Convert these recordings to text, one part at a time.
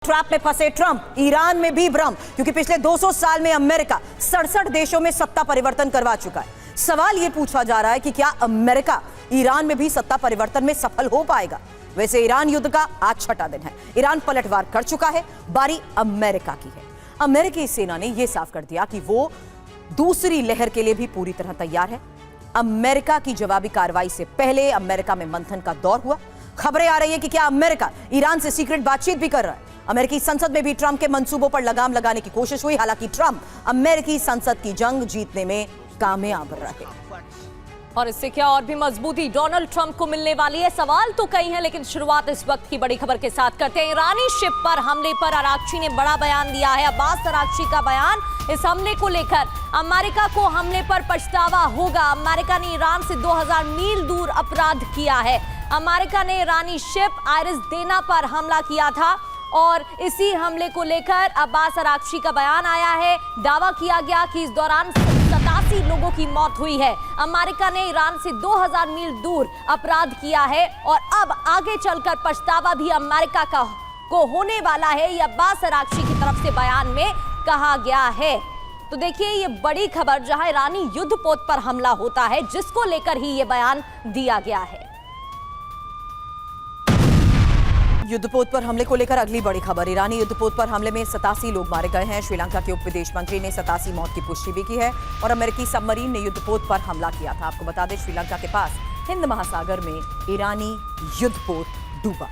Trap में फंसे Trump, Iran में भी भ्रम, क्योंकि पिछले 200 साल में अमेरिका 67 देशों में सत्ता परिवर्तन करवा चुका है। सवाल यह पूछा जा रहा है कि क्या अमेरिका ईरान में भी सत्ता परिवर्तन में सफल हो पाएगा। वैसे ईरान युद्ध का आज छठा दिन है। ईरान पलटवार कर चुका है, बारी अमेरिका की है। अमेरिकी सेना ने यह साफ कर दिया कि वो दूसरी लहर के लिए भी पूरी तरह तैयार है। अमेरिका की जवाबी कार्रवाई से पहले अमेरिका में मंथन का दौर हुआ। खबरें आ रही है कि क्या अमेरिका ईरान से सीक्रेट बातचीत भी कर रहा है। अमेरिकी संसद में भी ट्रंप के मंसूबों पर लगाम लगाने की कोशिश हुई। हालांकि ट्रंप अमेरिकी संसद की जंग जीतने में कामयाब रहे। और इससे क्या और भी मजबूती डोनाल्ड ट्रंप को मिलने वाली है। सवाल तो कई हैं, लेकिन शुरुआत इस वक्त की बड़ी खबर के साथ करते हैं। ईरानी शिप पर हमले पर अरागची ने बड़ा बयान दिया है। अब्बास अरागची का बयान इस हमले को लेकर, अमेरिका को हमले पर पछतावा होगा। अमेरिका ने ईरान से 2000 मील दूर अपराध किया है। अमेरिका ने ईरानी शिप आयरिस देना पर हमला किया था और इसी हमले को लेकर अब्बास अरागची का बयान आया है। दावा किया गया कि इस दौरान 87 लोगों की मौत हुई है। अमेरिका ने ईरान से 2000 मील दूर अपराध किया है और अब आगे चलकर पछतावा भी अमेरिका को होने वाला है। यह अब्बास अरागची की तरफ से बयान में कहा गया है। तो देखिए, ये बड़ी खबर जहां ईरानी युद्धपोत पर हमला होता है, जिसको लेकर ही ये बयान दिया गया है। युद्धपोत पर हमले को लेकर अगली बड़ी खबर। ईरानी युद्धपोत पर हमले में 87 लोग मारे गए हैं। श्रीलंका के उप विदेश मंत्री ने 87 मौत की पुष्टि भी की है और अमेरिकी सबमरीन ने युद्धपोत पर हमला किया था। आपको बता दें, श्रीलंका के पास हिंद महासागर में ईरानी युद्धपोत डूबा।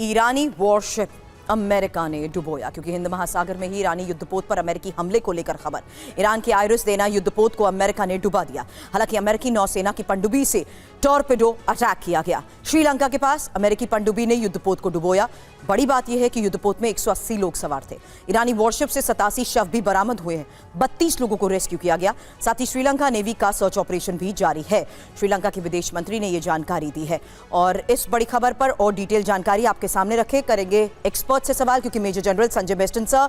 ईरानी वॉरशिप अमेरिका ने डुबोया, क्योंकि हिंद महासागर में ही ईरानी युद्धपोत पर अमेरिकी हमले को लेकर खबर। ईरान की आयरिस देना युद्धपोत को अमेरिका ने डुबा दिया। हालांकि अमेरिकी नौसेना की पनडुब्बी से टॉर्पेडो अटैक किया गया। श्रीलंका के पास अमेरिकी पनडुब्बी ने युद्धपोत को डुबोया। बड़ी बात यह है कि युद्धपोत में 180 लोग सवार थे। ईरानी वॉरशिप से 87 शव भी बरामद हुए हैं। 32 लोगों को रेस्क्यू किया गया। साथ ही श्रीलंका नेवी का सर्च ऑपरेशन भी जारी है। श्रीलंका के विदेश मंत्री ने यह जानकारी दी है और इस बड़ी खबर पर और डिटेल जानकारी आपके सामने रखे करेंगे एक्सपर्ट से सवाल, क्योंकि major general Sanjay Meston sir,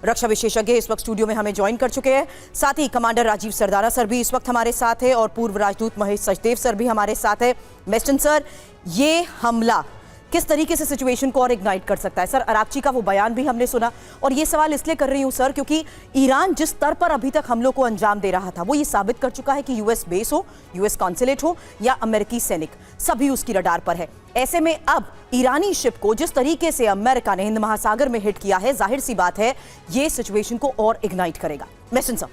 रक्षा विशेषज्ञ, इस वक्त स्टूडियो में हमें ज्वाइन कर चुके हैं। साथ ही कमांडर राजीव सरदारा सर भी इस वक्त हमारे साथ है और पूर्व राजदूत महेश सचदेव सर भी हमारे साथ है। मेस्टन सर, ये हमला किस तरीके से सिचुएशन को और इग्नाइट कर सकता है? सर, अरागची का वो बयान भी हमने सुना और ये सवाल इसलिए कर रही हूं सर, क्योंकि ईरान जिस स्तर पर अभी तक हमलों को अंजाम दे रहा था, वो ये साबित कर चुका है कि यूएस बेस हो, यूएस कॉन्सुलेट हो या अमेरिकी सैनिक, सभी उसकी रडार पर है। ऐसे में अब ईरानी शिप को जिस तरीके से अमेरिका ने हिंद महासागर में हिट किया है, जाहिर सी बात है ये सिचुएशन को और इग्नाइट करेगा। मेस्टन सर,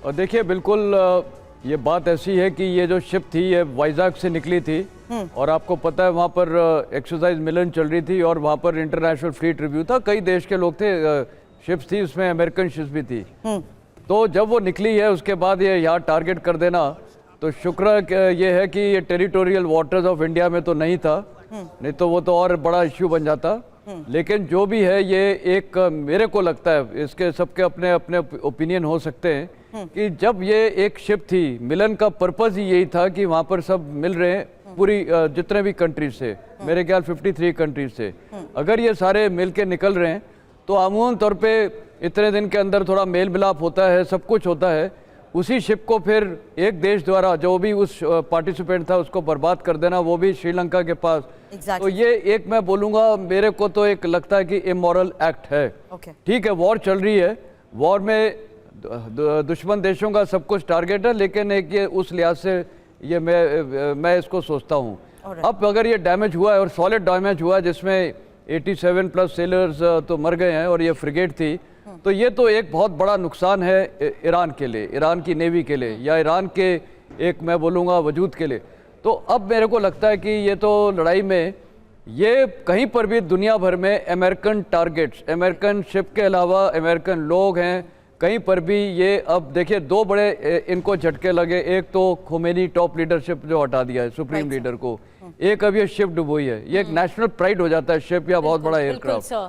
और देखिए, बिल्कुल ये बात ऐसी है कि ये जो शिप थी ये वाइजाग से निकली थी और आपको पता है वहाँ पर एक्सरसाइज मिलन चल रही थी और वहाँ पर इंटरनेशनल फ्लीट रिव्यू था। कई देश के लोग थे, शिप्स थी, उसमें अमेरिकन शिप्स भी थी। तो जब वो निकली है उसके बाद ये यहाँ टारगेट कर देना, तो शुक्र ये है कि ये टेरिटोरियल वाटर्स ऑफ इंडिया में तो नहीं था, नहीं तो वो तो और बड़ा इश्यू बन जाता। लेकिन जो भी है, ये एक मेरे को लगता है, इसके सबके अपने अपने ओपिनियन हो सकते हैं, कि जब ये एक शिप थी, मिलन का पर्पस ही यही था कि वहाँ पर सब मिल रहे हैं, पूरी जितने भी कंट्रीज से, मेरे ख्याल 53 कंट्रीज से, अगर ये सारे मिल के निकल रहे हैं तो अमूमन तौर पे इतने दिन के अंदर थोड़ा मेल मिलाप होता है, सब कुछ होता है। उसी शिप को फिर एक देश द्वारा, जो भी उस पार्टिसिपेंट था, उसको बर्बाद कर देना, वो भी श्रीलंका के पास। तो ये एक, मैं बोलूँगा, मेरे को तो एक लगता है कि इमोरल एक्ट है। ठीक है, वॉर चल रही है, वॉर में दुश्मन देशों का सब कुछ टारगेट है, लेकिन एक ये उस लिहाज से ये मैं इसको सोचता हूँ। अब अगर ये डैमेज हुआ है और सॉलिड डैमेज हुआ है, जिसमें 87 प्लस सेलर्स तो मर गए हैं और ये फ्रिगेट थी, तो ये तो एक बहुत बड़ा नुकसान है ईरान के लिए, ईरान की नेवी के लिए, या ईरान के एक, मैं बोलूँगा, वजूद के लिए। तो अब मेरे को लगता है कि ये तो लड़ाई में ये कहीं पर भी दुनिया भर में अमेरिकन टारगेट्स, अमेरिकन शिप के अलावा अमेरिकन लोग हैं कहीं पर भी। ये अब देखिए, दो बड़े इनको झटके लगे। एक तो खोमेनी टॉप लीडरशिप जो हटा दिया है, सुप्रीम लीडर को, एक अब ये शिप डुबोई है। ये एक नेशनल प्राइड हो जाता है शिप या बहुत बड़ा एयरक्राफ्ट।